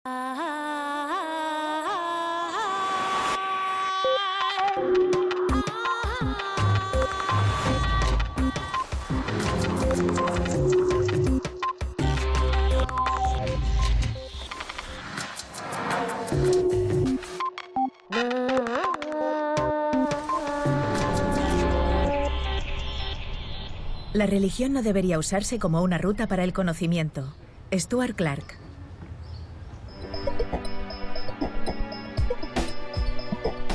La religión no debería usarse como una ruta para el conocimiento. Stuart Clark.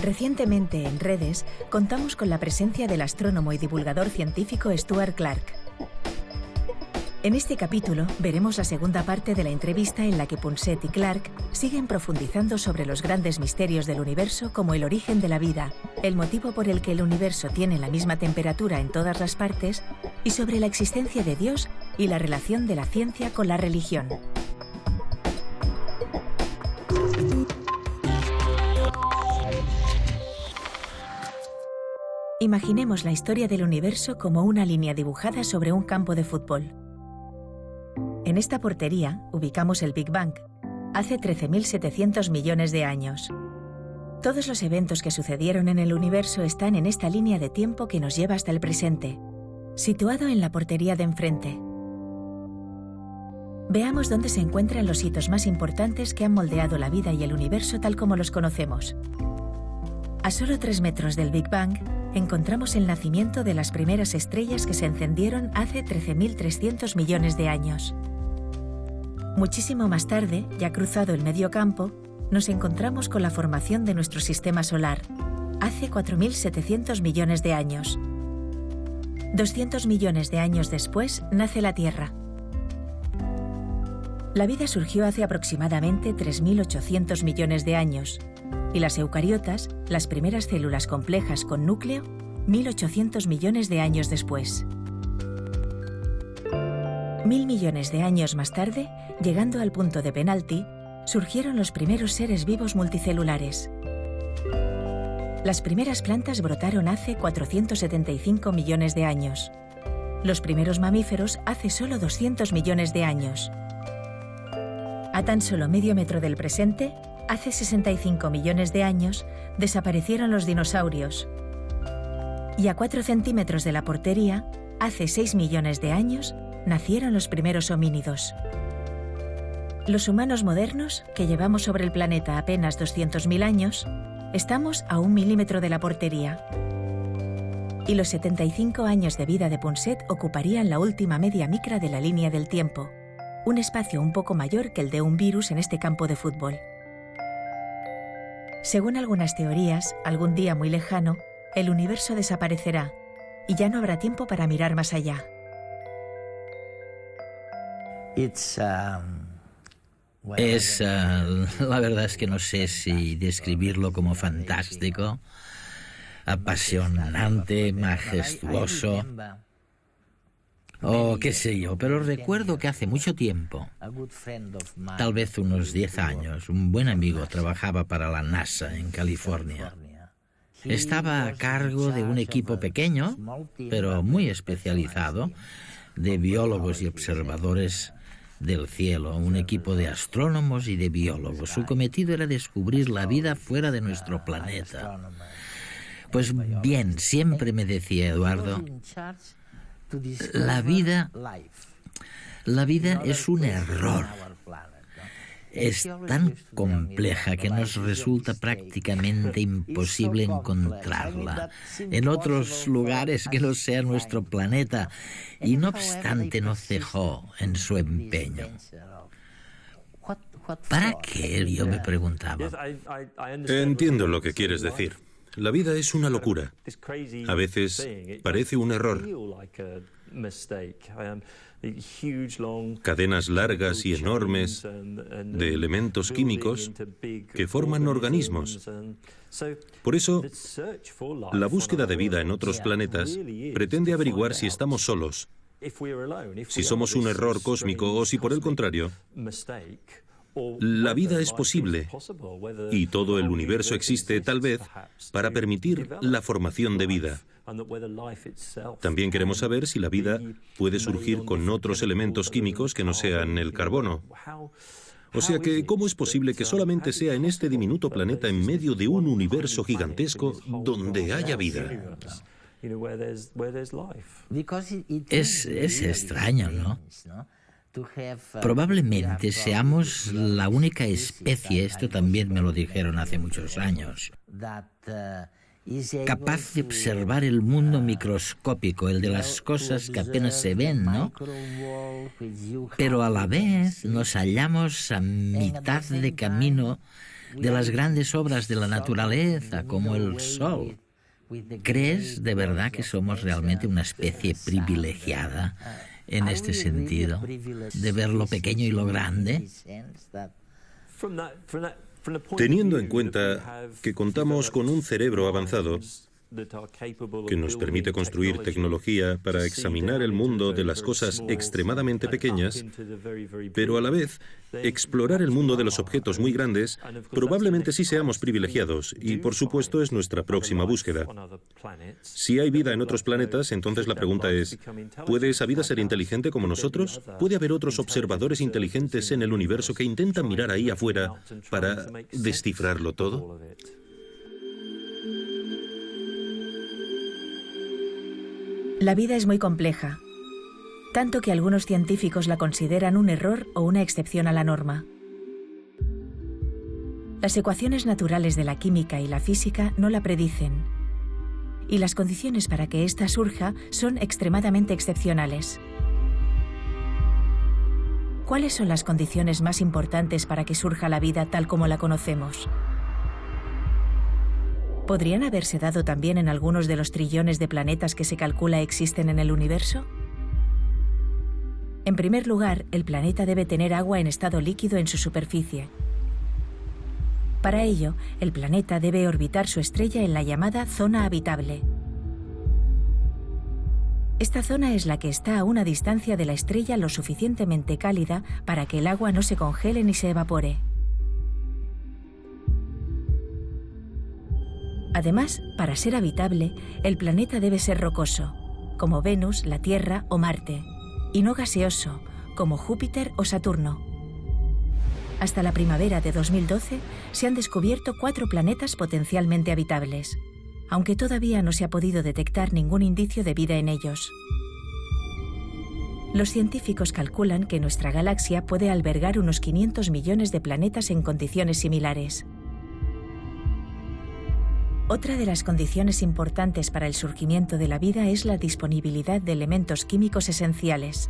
Recientemente en redes contamos con la presencia del astrónomo y divulgador científico Stuart Clark. En este capítulo veremos la segunda parte de la entrevista en la que Punset y Clark siguen profundizando sobre los grandes misterios del universo, como el origen de la vida, el motivo por el que el universo tiene la misma temperatura en todas las partes y sobre la existencia de Dios y la relación de la ciencia con la religión. Imaginemos la historia del universo como una línea dibujada sobre un campo de fútbol. En esta portería ubicamos el Big Bang, hace 13.700 millones de años. Todos los eventos que sucedieron en el universo están en esta línea de tiempo que nos lleva hasta el presente, situado en la portería de enfrente. Veamos dónde se encuentran los hitos más importantes que han moldeado la vida y el universo tal como los conocemos. A solo 3 metros del Big Bang, encontramos el nacimiento de las primeras estrellas que se encendieron hace 13.300 millones de años. Muchísimo más tarde, ya cruzado el medio campo, nos encontramos con la formación de nuestro sistema solar, hace 4.700 millones de años. 200 millones de años después, nace la Tierra. La vida surgió hace aproximadamente 3.800 millones de años, y las eucariotas, las primeras células complejas con núcleo, 1.800 millones de años después. 1.000 millones de años más tarde, llegando al punto de penalti, surgieron los primeros seres vivos multicelulares. Las primeras plantas brotaron hace 475 millones de años. Los primeros mamíferos hace solo 200 millones de años. A tan solo medio metro del presente, hace 65 millones de años, desaparecieron los dinosaurios. Y a 4 centímetros de la portería, hace 6 millones de años, nacieron los primeros homínidos. Los humanos modernos, que llevamos sobre el planeta apenas 200.000 años, estamos a 1 milímetro de la portería. Y los 75 años de vida de Punset ocuparían la última media micra de la línea del tiempo, un espacio un poco mayor que el de un virus en este campo de fútbol. Según algunas teorías, algún día muy lejano, el universo desaparecerá y ya no habrá tiempo para mirar más allá. La verdad es que no sé si describirlo como fantástico, apasionante, majestuoso, o qué sé yo, pero recuerdo que hace mucho tiempo, tal vez unos 10 años, un buen amigo trabajaba para la NASA en California. Estaba a cargo de un equipo pequeño, pero muy especializado, de biólogos y observadores del cielo, un equipo de astrónomos y de biólogos. Su cometido era descubrir la vida fuera de nuestro planeta. Pues bien, siempre me decía Eduardo, la vida es un error. Es tan compleja que nos resulta prácticamente imposible encontrarla en otros lugares que no sea nuestro planeta, y no obstante no cejó en su empeño. ¿Para qué? Yo me preguntaba. Entiendo lo que quieres decir. La vida es una locura. A veces parece un error. Cadenas largas y enormes de elementos químicos que forman organismos. Por eso, la búsqueda de vida en otros planetas pretende averiguar si estamos solos, si somos un error cósmico o si, por el contrario, la vida es posible y todo el universo existe, tal vez, para permitir la formación de vida. También queremos saber si la vida puede surgir con otros elementos químicos que no sean el carbono. O sea que, ¿cómo es posible que solamente sea en este diminuto planeta en medio de un universo gigantesco donde haya vida? Es extraño, ¿no? Probablemente seamos la única especie, esto también me lo dijeron hace muchos años, capaz de observar el mundo microscópico, el de las cosas que apenas se ven, ¿no? Pero a la vez nos hallamos a mitad de camino de las grandes obras de la naturaleza, como el sol. ¿Crees de verdad que somos realmente una especie privilegiada en este sentido, de ver lo pequeño y lo grande? Teniendo en cuenta que contamos con un cerebro avanzado que nos permite construir tecnología para examinar el mundo de las cosas extremadamente pequeñas, pero a la vez explorar el mundo de los objetos muy grandes, probablemente sí seamos privilegiados y, por supuesto, es nuestra próxima búsqueda. Si hay vida en otros planetas, entonces la pregunta es, ¿puede esa vida ser inteligente como nosotros? ¿Puede haber otros observadores inteligentes en el universo que intentan mirar ahí afuera para descifrarlo todo? La vida es muy compleja, tanto que algunos científicos la consideran un error o una excepción a la norma. Las ecuaciones naturales de la química y la física no la predicen, y las condiciones para que ésta surja son extremadamente excepcionales. ¿Cuáles son las condiciones más importantes para que surja la vida tal como la conocemos? ¿Podrían haberse dado también en algunos de los trillones de planetas que se calcula existen en el universo? En primer lugar, el planeta debe tener agua en estado líquido en su superficie. Para ello, el planeta debe orbitar su estrella en la llamada zona habitable. Esta zona es la que está a una distancia de la estrella lo suficientemente cálida para que el agua no se congele ni se evapore. Además, para ser habitable, el planeta debe ser rocoso, como Venus, la Tierra o Marte, y no gaseoso, como Júpiter o Saturno. Hasta la primavera de 2012 se han descubierto 4 planetas potencialmente habitables, aunque todavía no se ha podido detectar ningún indicio de vida en ellos. Los científicos calculan que nuestra galaxia puede albergar unos 500 millones de planetas en condiciones similares. Otra de las condiciones importantes para el surgimiento de la vida es la disponibilidad de elementos químicos esenciales.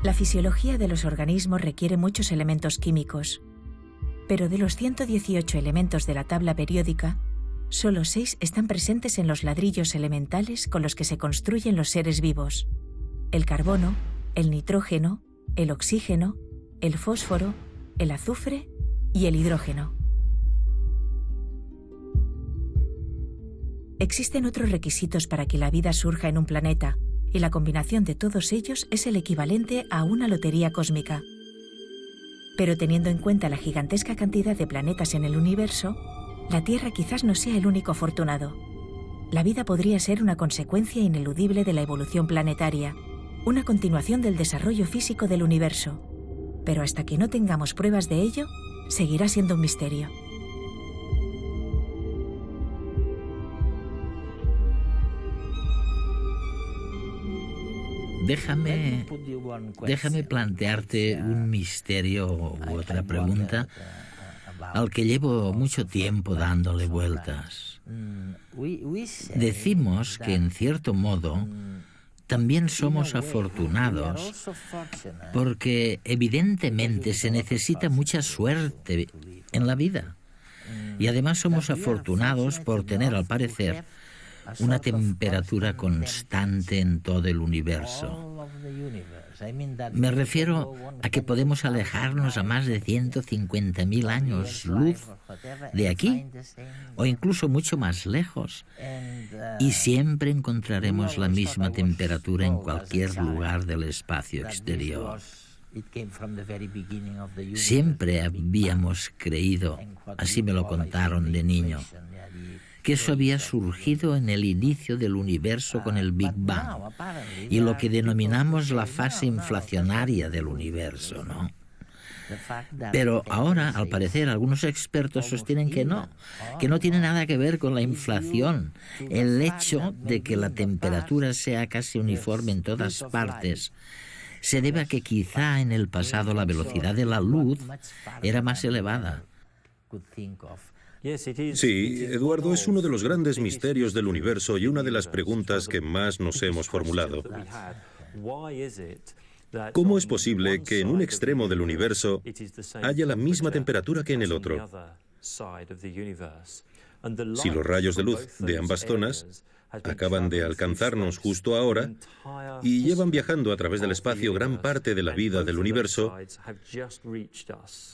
La fisiología de los organismos requiere muchos elementos químicos, pero de los 118 elementos de la tabla periódica, solo 6 están presentes en los ladrillos elementales con los que se construyen los seres vivos: el carbono, el nitrógeno, el oxígeno, el fósforo, el azufre y el hidrógeno. Existen otros requisitos para que la vida surja en un planeta, y la combinación de todos ellos es el equivalente a una lotería cósmica. Pero teniendo en cuenta la gigantesca cantidad de planetas en el universo, la Tierra quizás no sea el único afortunado. La vida podría ser una consecuencia ineludible de la evolución planetaria, una continuación del desarrollo físico del universo. Pero hasta que no tengamos pruebas de ello, seguirá siendo un misterio. Déjame plantearte un misterio u otra pregunta al que llevo mucho tiempo dándole vueltas. Decimos que, en cierto modo, también somos afortunados porque evidentemente se necesita mucha suerte en la vida. Y además somos afortunados por tener, al parecer, una temperatura constante en todo el universo. Me refiero a que podemos alejarnos a más de 150.000 años luz de aquí, o incluso mucho más lejos, y siempre encontraremos la misma temperatura en cualquier lugar del espacio exterior. Siempre habíamos creído, así me lo contaron de niño, que eso había surgido en el inicio del universo con el Big Bang y lo que denominamos la fase inflacionaria del universo, ¿no? Pero ahora, al parecer, algunos expertos sostienen que no tiene nada que ver con la inflación. El hecho de que la temperatura sea casi uniforme en todas partes se debe a que quizá en el pasado la velocidad de la luz era más elevada. Sí, Eduardo, es uno de los grandes misterios del universo y una de las preguntas que más nos hemos formulado. ¿Cómo es posible que en un extremo del universo haya la misma temperatura que en el otro? Si los rayos de luz de ambas zonas acaban de alcanzarnos justo ahora y llevan viajando a través del espacio gran parte de la vida del universo,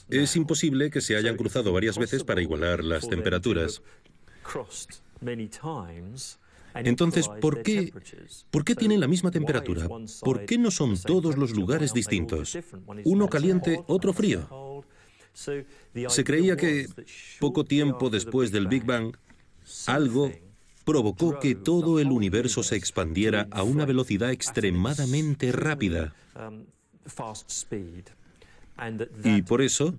es imposible que se hayan cruzado varias veces para igualar las temperaturas. Entonces, ¿por qué tienen la misma temperatura? ¿Por qué no son todos los lugares distintos? Uno caliente, otro frío. Se creía que poco tiempo después del Big Bang, algo provocó que todo el universo se expandiera a una velocidad extremadamente rápida. Y por eso,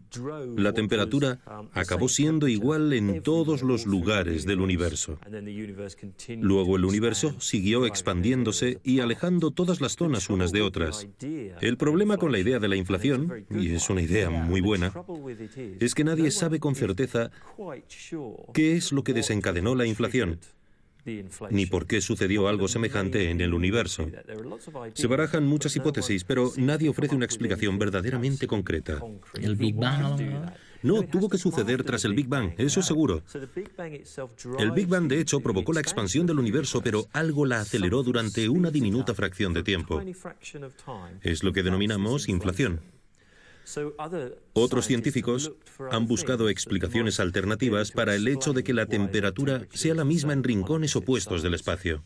la temperatura acabó siendo igual en todos los lugares del universo. Luego el universo siguió expandiéndose y alejando todas las zonas unas de otras. El problema con la idea de la inflación, y es una idea muy buena, es que nadie sabe con certeza qué es lo que desencadenó la inflación, ni por qué sucedió algo semejante en el universo. Se barajan muchas hipótesis, pero nadie ofrece una explicación verdaderamente concreta. ¿El Big Bang? No, tuvo que suceder tras el Big Bang, eso es seguro. El Big Bang, de hecho, provocó la expansión del universo, pero algo la aceleró durante una diminuta fracción de tiempo. Es lo que denominamos inflación. Otros científicos han buscado explicaciones alternativas para el hecho de que la temperatura sea la misma en rincones opuestos del espacio.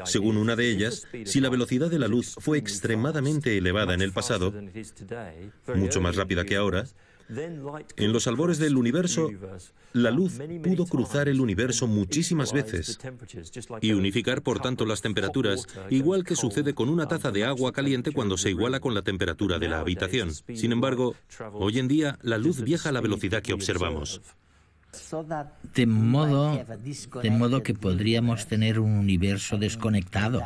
Según una de ellas, si la velocidad de la luz fue extremadamente elevada en el pasado, mucho más rápida que ahora, en los albores del universo, la luz pudo cruzar el universo muchísimas veces y unificar, por tanto, las temperaturas, igual que sucede con una taza de agua caliente cuando se iguala con la temperatura de la habitación. Sin embargo, hoy en día, la luz viaja a la velocidad que observamos. De modo que podríamos tener un universo desconectado.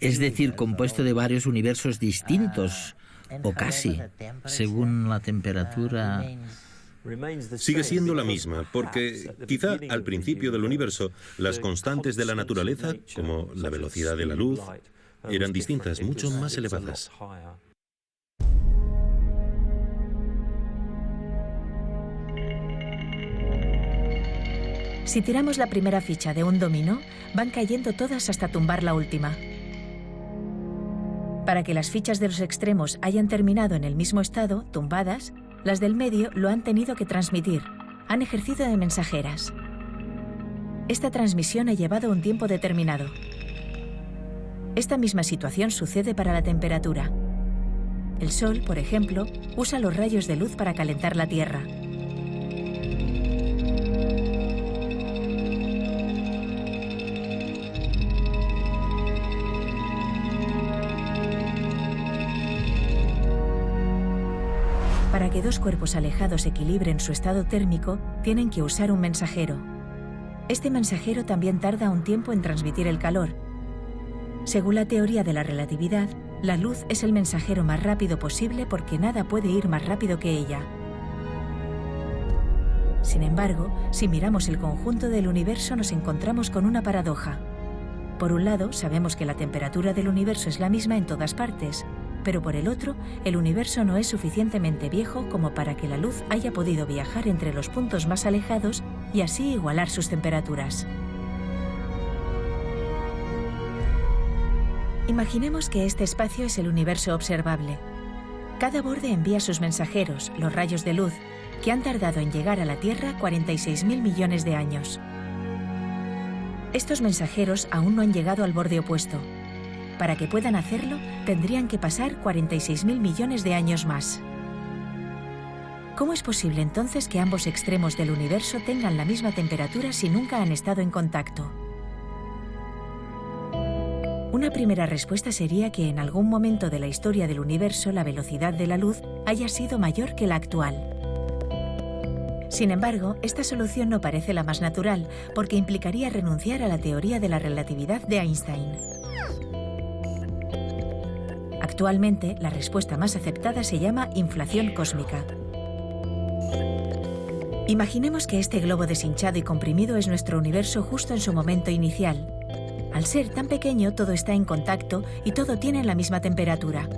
Es decir, compuesto de varios universos distintos, o casi, según la temperatura. Sigue siendo la misma, porque quizá al principio del universo las constantes de la naturaleza, como la velocidad de la luz, eran distintas, mucho más elevadas. Si tiramos la primera ficha de un dominó, van cayendo todas hasta tumbar la última. Para que las fichas de los extremos hayan terminado en el mismo estado, tumbadas, las del medio lo han tenido que transmitir, han ejercido de mensajeras. Esta transmisión ha llevado un tiempo determinado. Esta misma situación sucede para la temperatura. El Sol, por ejemplo, usa los rayos de luz para calentar la Tierra. Para que dos cuerpos alejados equilibren su estado térmico, tienen que usar un mensajero. Este mensajero también tarda un tiempo en transmitir el calor. Según la teoría de la relatividad, la luz es el mensajero más rápido posible porque nada puede ir más rápido que ella. Sin embargo, si miramos el conjunto del universo nos encontramos con una paradoja. Por un lado, sabemos que la temperatura del universo es la misma en todas partes, pero por el otro, el universo no es suficientemente viejo como para que la luz haya podido viajar entre los puntos más alejados y así igualar sus temperaturas. Imaginemos que este espacio es el universo observable. Cada borde envía sus mensajeros, los rayos de luz, que han tardado en llegar a la Tierra 46.000 millones de años. Estos mensajeros aún no han llegado al borde opuesto. Para que puedan hacerlo, tendrían que pasar 46.000 millones de años más. ¿Cómo es posible entonces que ambos extremos del universo tengan la misma temperatura si nunca han estado en contacto? Una primera respuesta sería que en algún momento de la historia del universo la velocidad de la luz haya sido mayor que la actual. Sin embargo, esta solución no parece la más natural, porque implicaría renunciar a la teoría de la relatividad de Einstein. Actualmente, la respuesta más aceptada se llama inflación cósmica. Imaginemos que este globo deshinchado y comprimido es nuestro universo justo en su momento inicial. Al ser tan pequeño, todo está en contacto y todo tiene la misma temperatura.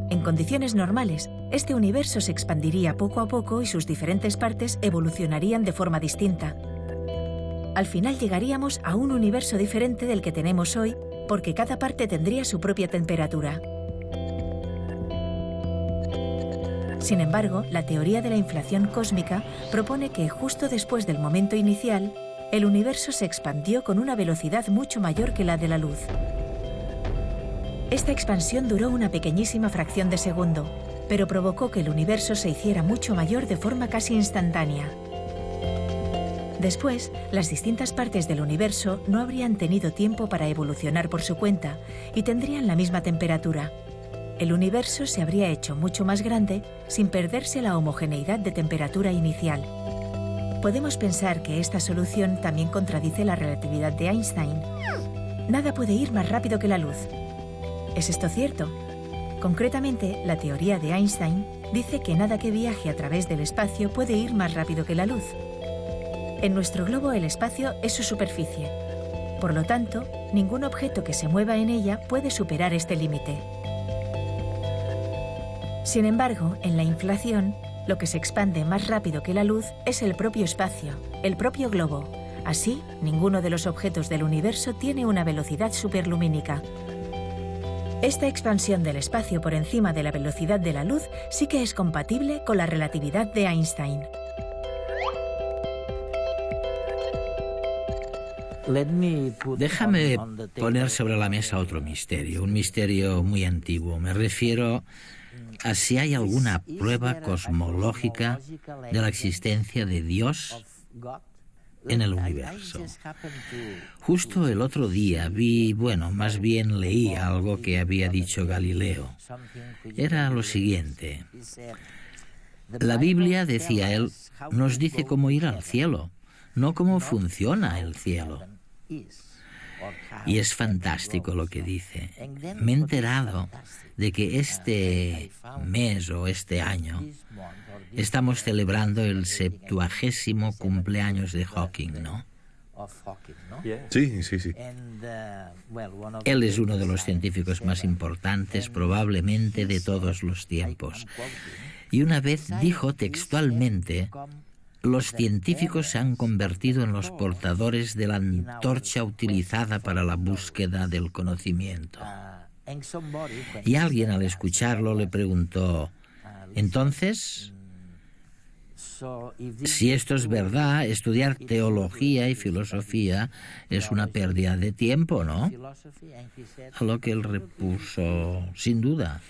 En condiciones normales, este universo se expandiría poco a poco y sus diferentes partes evolucionarían de forma distinta. Al final llegaríamos a un universo diferente del que tenemos hoy, porque cada parte tendría su propia temperatura. Sin embargo, la teoría de la inflación cósmica propone que justo después del momento inicial, el universo se expandió con una velocidad mucho mayor que la de la luz. Esta expansión duró una pequeñísima fracción de segundo, pero provocó que el universo se hiciera mucho mayor de forma casi instantánea. Después, las distintas partes del universo no habrían tenido tiempo para evolucionar por su cuenta y tendrían la misma temperatura. El universo se habría hecho mucho más grande sin perderse la homogeneidad de temperatura inicial. Podemos pensar que esta solución también contradice la relatividad de Einstein. Nada puede ir más rápido que la luz. ¿Es esto cierto? Concretamente, la teoría de Einstein dice que nada que viaje a través del espacio puede ir más rápido que la luz. En nuestro globo, el espacio es su superficie. Por lo tanto, ningún objeto que se mueva en ella puede superar este límite. Sin embargo, en la inflación, lo que se expande más rápido que la luz es el propio espacio, el propio globo. Así, ninguno de los objetos del universo tiene una velocidad superlumínica. Esta expansión del espacio por encima de la velocidad de la luz sí que es compatible con la relatividad de Einstein. Déjame poner sobre la mesa otro misterio, un misterio muy antiguo. Me refiero a si hay alguna prueba cosmológica de la existencia de Dios en el universo. Justo el otro día más bien leí algo que había dicho Galileo. Era lo siguiente. La Biblia, decía él, nos dice cómo ir al cielo, no cómo funciona el cielo. Y es fantástico lo que dice. Me he enterado de que este mes o este año estamos celebrando el 70º cumpleaños de Hawking, ¿no? Sí. Él es uno de los científicos más importantes probablemente de todos los tiempos. Y una vez dijo textualmente: los científicos se han convertido en los portadores de la antorcha utilizada para la búsqueda del conocimiento. Y alguien al escucharlo le preguntó: entonces, si esto es verdad, estudiar teología y filosofía es una pérdida de tiempo, ¿no? A lo que él repuso: sin duda.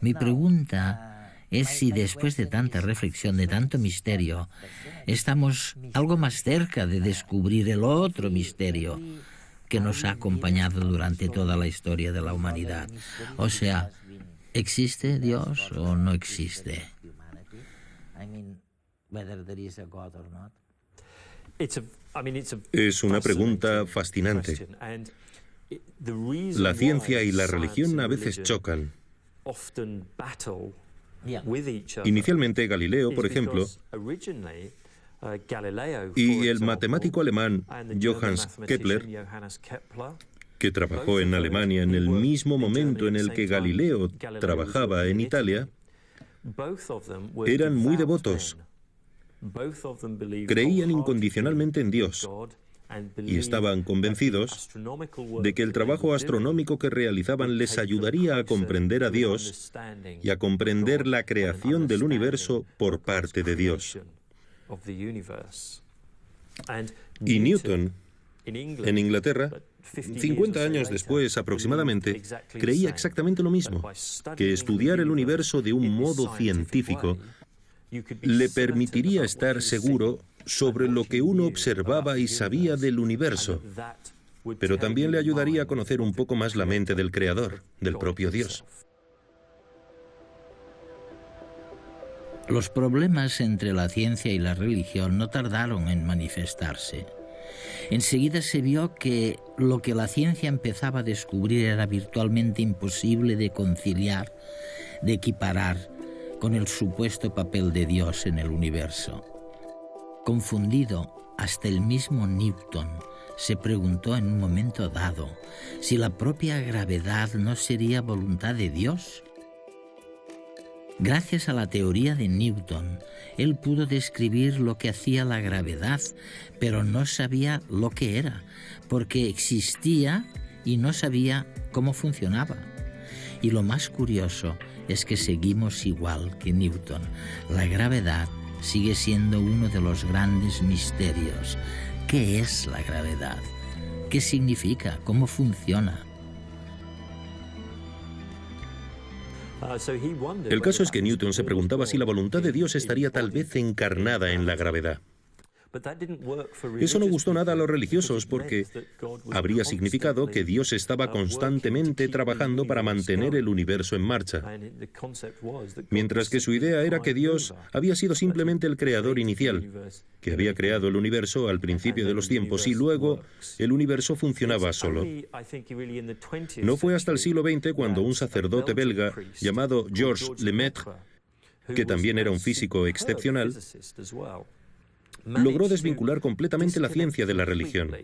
Mi pregunta es si después de tanta reflexión, de tanto misterio, estamos algo más cerca de descubrir el otro misterio que nos ha acompañado durante toda la historia de la humanidad. O sea, ¿existe Dios o no existe? Es una pregunta fascinante. La ciencia y la religión a veces chocan. Inicialmente Galileo, por ejemplo, y el matemático alemán Johannes Kepler, que trabajó en Alemania en el mismo momento en el que Galileo trabajaba en Italia, eran muy devotos. Creían incondicionalmente en Dios y estaban convencidos de que el trabajo astronómico que realizaban les ayudaría a comprender a Dios y a comprender la creación del universo por parte de Dios. Y Newton, en Inglaterra, 50 años después aproximadamente, creía exactamente lo mismo, que estudiar el universo de un modo científico le permitiría estar seguro sobre lo que uno observaba y sabía del universo, pero también le ayudaría a conocer un poco más la mente del Creador, del propio Dios. Los problemas entre la ciencia y la religión no tardaron en manifestarse. Enseguida se vio que lo que la ciencia empezaba a descubrir era virtualmente imposible de conciliar, de equiparar con el supuesto papel de Dios en el universo. Confundido, hasta el mismo Newton se preguntó en un momento dado si la propia gravedad no sería voluntad de Dios. Gracias a la teoría de Newton, él pudo describir lo que hacía la gravedad, pero no sabía lo que era, porque existía y no sabía cómo funcionaba. Y lo más curioso es que seguimos igual que Newton. La gravedad sigue siendo uno de los grandes misterios. ¿Qué es la gravedad? ¿Qué significa? ¿Cómo funciona? El caso es que Newton se preguntaba si la voluntad de Dios estaría tal vez encarnada en la gravedad. Eso no gustó nada a los religiosos porque habría significado que Dios estaba constantemente trabajando para mantener el universo en marcha, mientras que su idea era que Dios había sido simplemente el creador inicial, que había creado el universo al principio de los tiempos y luego el universo funcionaba solo. No fue hasta el siglo XX cuando un sacerdote belga llamado Georges Lemaitre, que también era un físico excepcional, logró desvincular completamente la ciencia de la religión.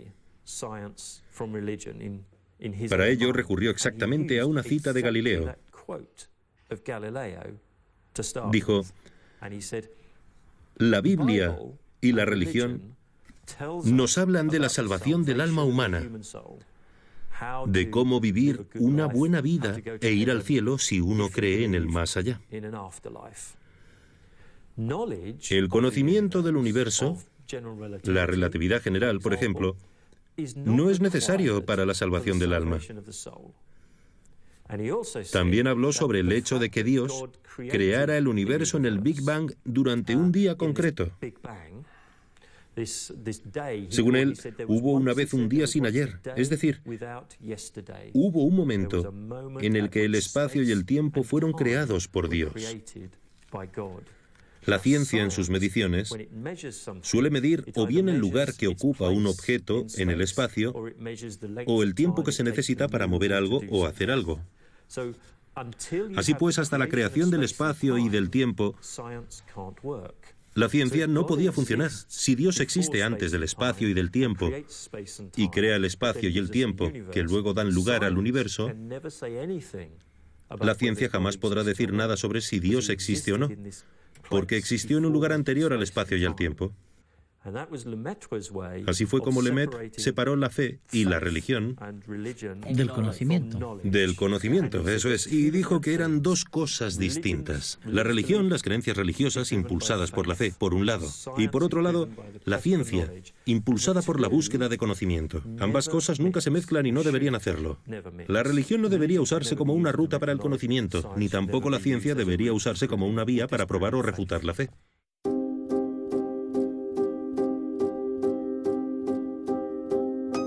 Para ello recurrió exactamente a una cita de Galileo. Dijo: la Biblia y la religión nos hablan de la salvación del alma humana, de cómo vivir una buena vida e ir al cielo si uno cree en el más allá. El conocimiento del universo, la relatividad general, por ejemplo, no es necesario para la salvación del alma. También habló sobre el hecho de que Dios creara el universo en el Big Bang durante un día concreto. Según él, hubo una vez un día sin ayer, es decir, hubo un momento en el que el espacio y el tiempo fueron creados por Dios. La ciencia, en sus mediciones, suele medir o bien el lugar que ocupa un objeto en el espacio o el tiempo que se necesita para mover algo o hacer algo. Así pues, hasta la creación del espacio y del tiempo, la ciencia no podía funcionar. Si Dios existe antes del espacio y del tiempo y crea el espacio y el tiempo que luego dan lugar al universo, la ciencia jamás podrá decir nada sobre si Dios existe o no, porque existió en un lugar anterior al espacio y al tiempo. Así fue como Lemaitre separó la fe y la religión del conocimiento. Del conocimiento, eso es, y dijo que eran dos cosas distintas. La religión, las creencias religiosas impulsadas por la fe, por un lado, y por otro lado, la ciencia, impulsada por la búsqueda de conocimiento. Ambas cosas nunca se mezclan y no deberían hacerlo. La religión no debería usarse como una ruta para el conocimiento, ni tampoco la ciencia debería usarse como una vía para probar o refutar la fe.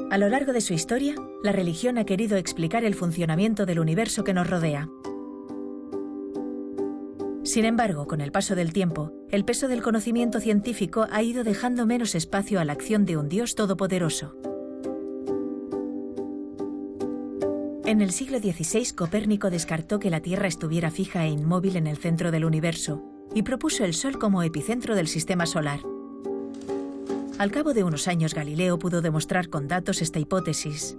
A lo largo de su historia, la religión ha querido explicar el funcionamiento del universo que nos rodea. Sin embargo, con el paso del tiempo, el peso del conocimiento científico ha ido dejando menos espacio a la acción de un Dios todopoderoso. En el siglo XVI, Copérnico descartó que la Tierra estuviera fija e inmóvil en el centro del universo y propuso el Sol como epicentro del sistema solar. Al cabo de unos años, Galileo pudo demostrar con datos esta hipótesis.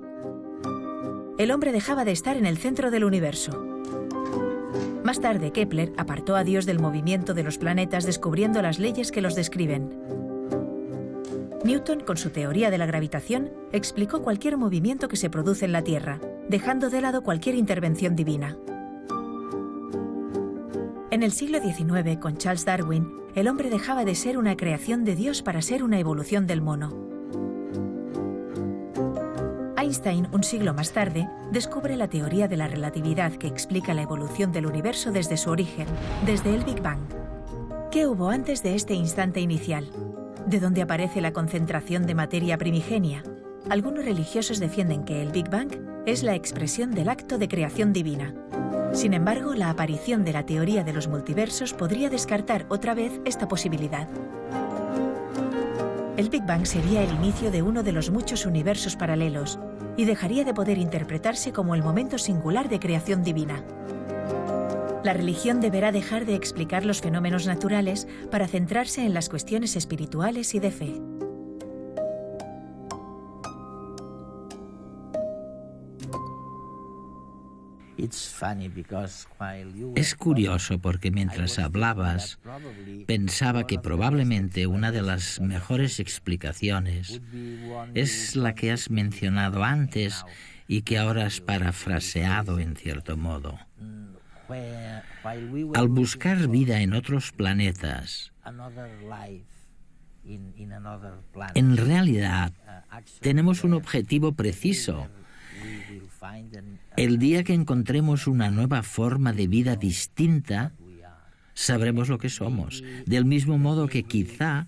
El hombre dejaba de estar en el centro del universo. Más tarde, Kepler apartó a Dios del movimiento de los planetas descubriendo las leyes que los describen. Newton, con su teoría de la gravitación, explicó cualquier movimiento que se produce en la Tierra, dejando de lado cualquier intervención divina. En el siglo XIX, con Charles Darwin, el hombre dejaba de ser una creación de Dios para ser una evolución del mono. Einstein, un siglo más tarde, descubre la teoría de la relatividad que explica la evolución del universo desde su origen, desde el Big Bang. ¿Qué hubo antes de este instante inicial? ¿De dónde aparece la concentración de materia primigenia? Algunos religiosos defienden que el Big Bang es la expresión del acto de creación divina. Sin embargo, la aparición de la teoría de los multiversos podría descartar otra vez esta posibilidad. El Big Bang sería el inicio de uno de los muchos universos paralelos y dejaría de poder interpretarse como el momento singular de creación divina. La religión deberá dejar de explicar los fenómenos naturales para centrarse en las cuestiones espirituales y de fe. Es curioso porque mientras hablabas pensaba que probablemente una de las mejores explicaciones es la que has mencionado antes y que ahora has parafraseado en cierto modo. Al buscar vida en otros planetas, en realidad tenemos un objetivo preciso. El día que encontremos una nueva forma de vida distinta, sabremos lo que somos. Del mismo modo que quizá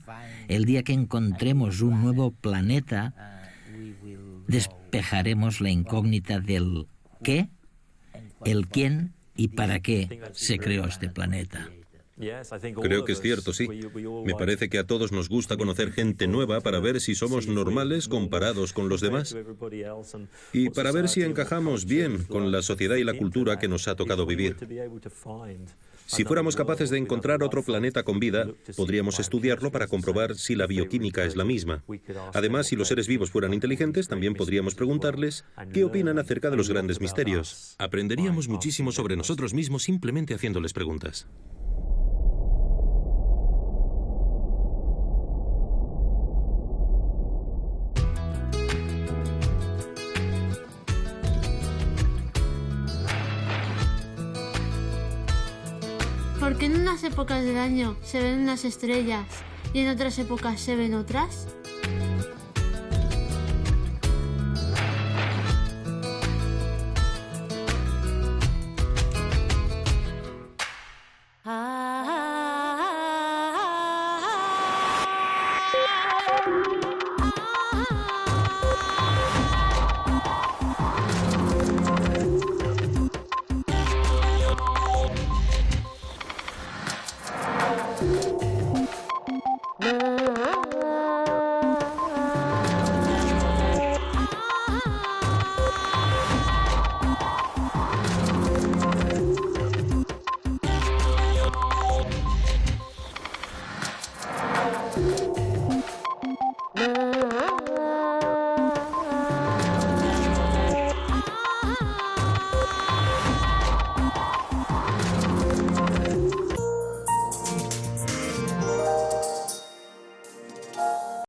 el día que encontremos un nuevo planeta, despejaremos la incógnita del qué, el quién y para qué se creó este planeta. Creo que es cierto, sí. Me parece que a todos nos gusta conocer gente nueva para ver si somos normales comparados con los demás y para ver si encajamos bien con la sociedad y la cultura que nos ha tocado vivir. Si fuéramos capaces de encontrar otro planeta con vida, podríamos estudiarlo para comprobar si la bioquímica es la misma. Además, si los seres vivos fueran inteligentes, también podríamos preguntarles qué opinan acerca de los grandes misterios. Aprenderíamos muchísimo sobre nosotros mismos simplemente haciéndoles preguntas. ¿Por qué en unas épocas del año se ven unas estrellas y en otras épocas se ven otras?